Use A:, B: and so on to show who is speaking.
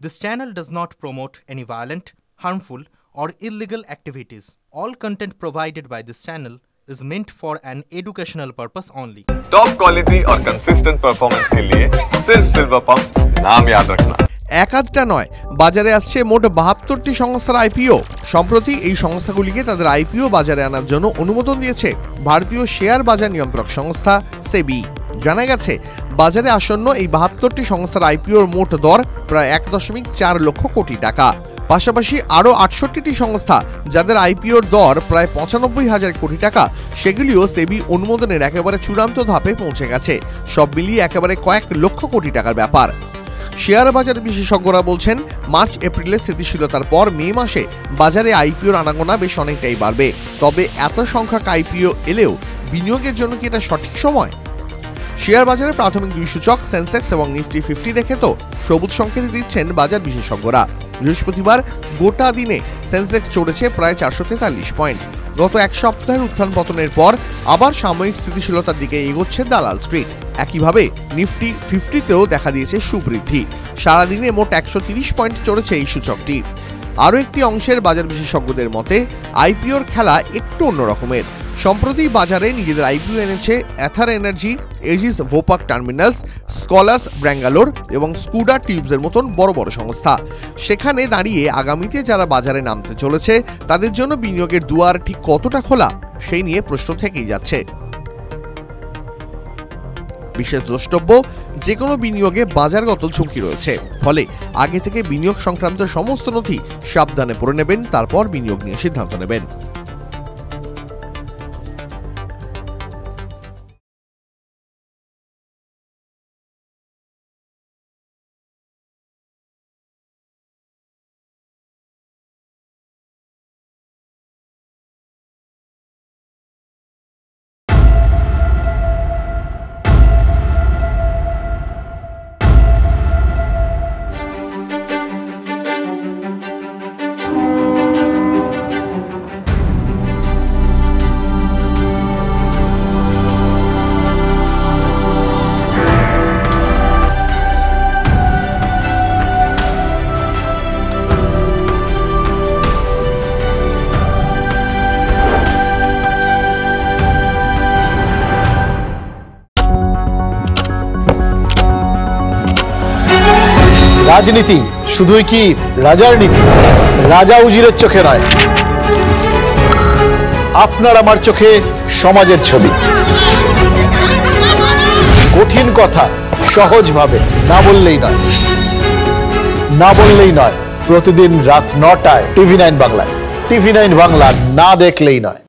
A: This channel does not promote any violent, harmful, or illegal activities. All content provided by this channel is meant for an educational purpose only.
B: Top quality और consistent performance के लिए सिर्फ silver pump नाम याद रखना।
C: এক আধটা নয়, বাজারে আসছে মোট ৭২টি সংস্থার আইপিও। সম্প্রতি এই সংস্থাগুলিকে তাদের আইপিও বাজারে আনার জন্য অনুমোদন দিয়েছে ভারতীয় শেয়ার বাজার নিয়ন্ত্রক সংস্থা সেবি। জানা গেছে, বাজারে আসন্ন এই ৭২টি সংস্থার আইপিওর মোট দর প্রায় ১.৪ লক্ষ কোটি টাকা। পাশাপাশি আরও ৬৮টি সংস্থা যাদের আইপিওর দর প্রায় ৯৫,০০০ কোটি টাকা, সেগুলিও সেবি অনুমোদনের একেবারে চূড়ান্ত ধাপে পৌঁছে গেছে। সব মিলিয়ে একেবারে কয়েক লক্ষ কোটি টাকার ব্যাপার। শেয়ার বাজার বিশেষজ্ঞরা বলছেন, মার্চ এপ্রিলে স্থিতিশীলতার পর মে মাসে বাজারে আইপিওর আনাগোনা বেশ অনেকটাই বাড়বে। তবে এত সংখ্যক আইপিও এলেও বিনিয়োগের জন্য কি এটা সঠিক সময়? শেয়ার বাজারের প্রাথমিক দুই সূচক সেন্সেক্স এবং নিফটি 50 দেখে তো সবুজ সংকেত দিচ্ছেন বাজার বিশেষজ্ঞরা। বৃহস্পতিবার গোটা দিনে সেন্সেক্স চড়েছে প্রায় ৪৪৩ পয়েন্ট। গত এক সপ্তাহের উত্থান পতনের পর আবার সাময়িক স্থিতিশীলতার দিকে এগোচ্ছে দালাল স্ট্রিট। একইভাবে নিফটি 50তেও দেখা দিয়েছে সুবৃদ্ধি। সারাদিনে মোট ১৩০ পয়েন্ট চড়েছে এই সূচকটি। আরও একটি অংশের বাজার বিশেষজ্ঞদের মতে আইপিওর খেলা একটু অন্য রকমের। সম্প্রতি বাজারে নিজেদের আইপিও এনেছে Ather energy, Aegis Vopak terminals, scholars Bangalore এবং স্কুডা টিউবসের মতন বড় বড় সংস্থা। সেখানে দাঁড়িয়ে আগামীতে যারা বাজারে নামতে চলেছে তাদের জন্য বিনিয়োগের দুয়ার ঠিক কতটা খোলা, সেই নিয়ে প্রশ্ন থেকেই যাচ্ছে। বিশেষ দ্রষ্টব্য, যে কোনো বিনিয়োগে বাজারগত ঝুঁকি রয়েছে, ফলে আগে থেকে বিনিয়োগ সংক্রান্ত সমস্ত নথি সাবধানে পড়ে নেবেন, তারপর বিনিয়োগ নিয়ে সিদ্ধান্ত নেবেন।
D: রাজনীতি শুধুই কি রাজার নীতি? রাজা উজিরের চোখে নয়, আপনার আমার চোখে সমাজের ছবি। কঠিন কথা সহজভাবে না বললেই নয়। প্রতিদিন রাত ৯টায় টিভি 9 বাংলায়। টিভি 9 বাংলা না দেখলেই নয়।